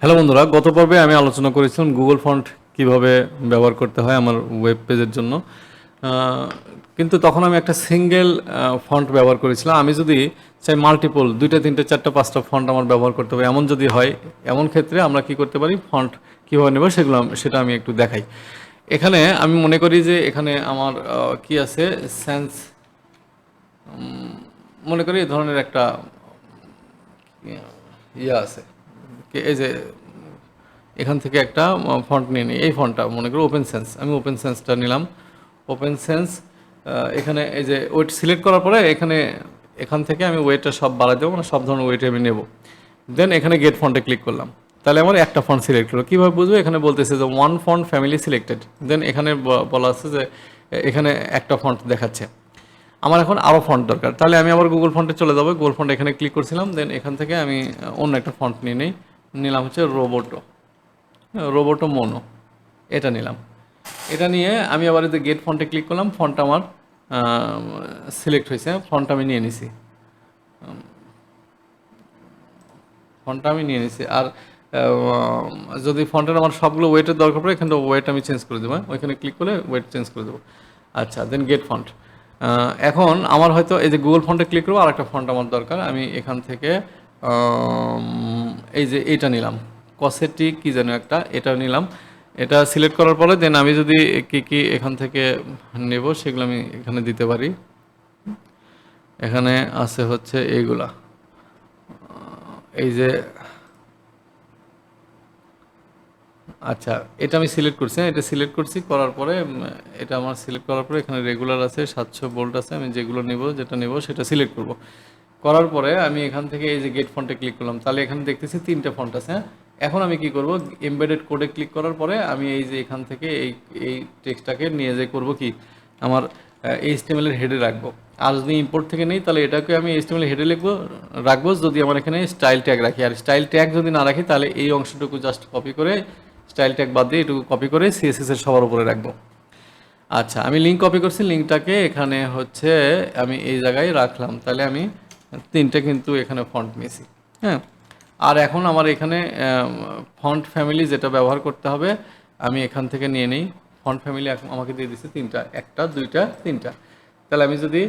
Hello বন্ধুরা, গত পর্বে আমি আলোচনা করেছিলাম গুগল ফন্ট কিভাবে ব্যবহার করতে হয় আমার ওয়েব পেজের জন্য। আহ, কিন্তু তখন আমি একটা সিঙ্গেল ফন্ট ব্যবহার করেছিলাম। আমি যদি চাই মাল্টিপল 2টা 3টে 4টা 5টা ফন্ট আমার ব্যবহার করতে হবে, এমন যদি হয়, এমন ক্ষেত্রে আমরা কি করতে পারি, ফন্ট কীভাবে নেব সেটা আমি একটু দেখাই। এখানে আমি মনে করি যে এখানে আমার কি আছে, সেন্স, মনে করি এই ধরনের একটা ইয়ে আছে। এই যে এখান থেকে একটা ফন্ট নিয়ে নিই, এই ফন্টটা মনে করি ওপেন সেন্স, আমি ওপেন সেন্সটা নিলাম। ওপেন সেন্স, এখানে এই যে ওয়েট সিলেক্ট করার পরে এখান থেকে আমি ওয়েটটা সব বাড়াই দেবো, মানে সব ধরনের ওয়েট আমি নেব। দেন এখানে গেট ফন্টে ক্লিক করলাম, তাহলে আমার একটা ফন্ট সিলেক্ট হলো। কীভাবে বুঝবো? এখানে বলতেছে যে ওয়ান ফন্ট ফ্যামিলি সিলেক্টেড। দেন এখানে বলা আছে যে এখানে একটা ফন্ট দেখাচ্ছে, আমার এখন আরও ফন্ট দরকার। তাহলে আমি আবার গুগল ফন্টে চলে যাবো, গুগল ফন্ট এখানে ক্লিক করছিলাম। দেন এখান থেকে আমি অন্য একটা ফন্ট নিলাম হচ্ছে রোবোটো মোনো, এটা নিলাম। এটা নিয়ে আমি আবার এই যে গেট ফন্টে ক্লিক করলাম, ফন্ট আমার সিলেক্ট হয়েছে, ফন্ট আমি নিয়ে নিছি, ফন্টটা আমি নিয়ে নিছি। আর যদি ফন্টের আমার সবগুলো ওয়েটের দরকার পড়ে, এখানে ওয়েট আমি চেঞ্জ করে দেবো, ওইখানে ক্লিক করে ওয়েট চেঞ্জ করে দেবো। আচ্ছা, দেন গেট ফন্ট। এখন আমার হয়তো এই যে গুগল ফন্টে ক্লিক করবো, আর একটা ফন্ট আমার দরকার। আমি এখান থেকে এই যে এইটা নিলাম, কসেটিক কি যেন একটা, এটা নিলাম। এটা সিলেক্ট করার পরে দেন আমি যদি কি এখান থেকে নেব সেগুলো আমি এখানে দিতে পারি। এখানে আছে হচ্ছে এইগুলা, এই যে, আচ্ছা, এটা আমি সিলেক্ট করছি, এটা সিলেক্ট করছি, করার পরে এটা আমার সিলেক্ট করার পরে এখানে রেগুলার আছে, 700 ভোল্ট আছে। আমি যেটা নেব সেটা সিলেক্ট করব। করার পরে আমি এখান থেকে এই যে গেট ফন্টে ক্লিক করলাম, তাহলে এখানে দেখতেছি 3টে ফন্ট আছে। হ্যাঁ, এখন আমি কি করব, এমবেডেড কোডে ক্লিক করার পরে আমি এই যে এখান থেকে এই টেক্সটটাকে নিয়ে যে করব কি, আমার HTML এর হেডে রাখবো। আর যদি ইম্পোর্ট থেকে নেই, তাহলে এটাকে আমি HTML হেডে রাখবো যদি আমার এখানে স্টাইল ট্যাগ রাখি। আর স্টাইল ট্যাগ যদি না রাখি, তাহলে এই অংশটুকু জাস্ট কপি করে, স্টাইল ট্যাগ বাদ দিয়ে এটুকু কপি করে CSS এর সবার উপরে রাখবো। আচ্ছা, আমি লিঙ্ক কপি করছি, লিঙ্কটাকে এখানে হচ্ছে আমি এই জায়গায় রাখলাম। তাহলে আমি 3টে কিন্তু এখানে ফন্ট নিয়েছি। হ্যাঁ, আর এখন আমার এখানে ফন্ট ফ্যামিলি যেটা ব্যবহার করতে হবে, আমি এখান থেকে নিয়ে নিই। ফন্ট ফ্যামিলি আমাকে দিয়ে দিচ্ছে 3টা, 1টা 2টা 3টা। তাহলে আমি যদি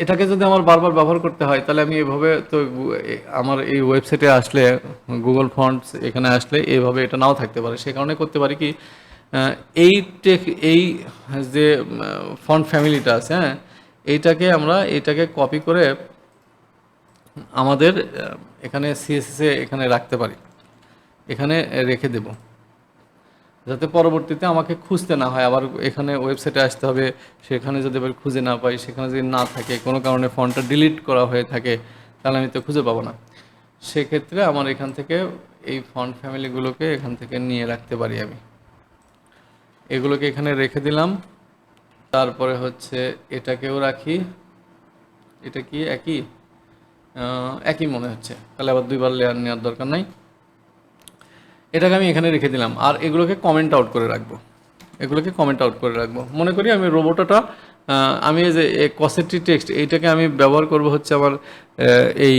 এটাকে যদি আমার বারবার ব্যবহার করতে হয়, তাহলে আমি এভাবে তো আমার এই ওয়েবসাইটে আসলে, গুগল ফন্টস এখানে আসলে এভাবে এটা নাও থাকতে পারে। সে কারণে করতে পারি কি, এই এই যে ফন্ট ফ্যামিলিটা আছে, হ্যাঁ, এইটাকে কপি করে আমাদের এখানে CSS এখানে রাখতে পারি, এখানে রেখে দেব, যাতে পরবর্তীতে আমাকে খুঁজতে না হয়, আবার এখানে ওয়েবসাইটে আসতে হবে। সেখানে যদি আবার খুঁজে না পাই, সেখানে যদি না থাকে, কোনো কারণে ফন্টটা ডিলিট করা হয়ে থাকে, তাহলে আমি তো খুঁজে পাবো না। সেক্ষেত্রে আমার এখান থেকে এই ফন্ট ফ্যামিলিগুলোকে এখান থেকে নিয়ে রাখতে পারি। আমি এগুলোকে এখানে রেখে দিলাম। তারপরে হচ্ছে এটাকেও রাখি, এটা কি একই মনে হচ্ছে, তাহলে আবার 2বার লেয়ার নেওয়ার দরকার নাই। এটাকে আমি এখানে রেখে দিলাম। আর এগুলোকে কমেন্ট আউট করে রাখবো। মনে করি আমি রোবোটাটা, আমি এই যে কসেটি টেক্সট, এইটাকে আমি ব্যবহার করব হচ্ছে আমার এই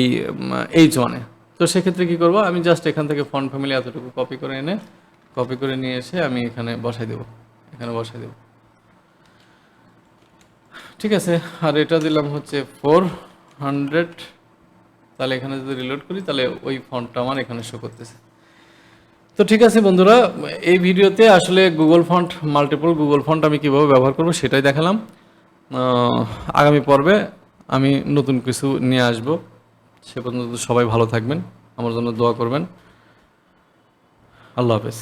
H1-এ। তো সেক্ষেত্রে কী করব, আমি জাস্ট এখান থেকে ফন্ট ফ্যামিলি এতটুকু কপি করে নিয়ে এসে আমি এখানে বসাই দেব। ঠিক আছে। আর এটা দিলাম হচ্ছে 400। তাহলে এখানে যদি রিলোড করি, তাহলে ওই ফন্টটা আমার এখানে শো করতেছে। তো ঠিক আছে বন্ধুরা, এই ভিডিওতে আসলে মাল্টিপল গুগল ফন্ট আমি কীভাবে ব্যবহার করব সেটাই দেখালাম। আগামী পর্বে আমি নতুন কিছু নিয়ে আসব। সে পর্যন্ত সবাই ভালো থাকবেন, আমার জন্য দোয়া করবেন। আল্লাহ হাফেজ।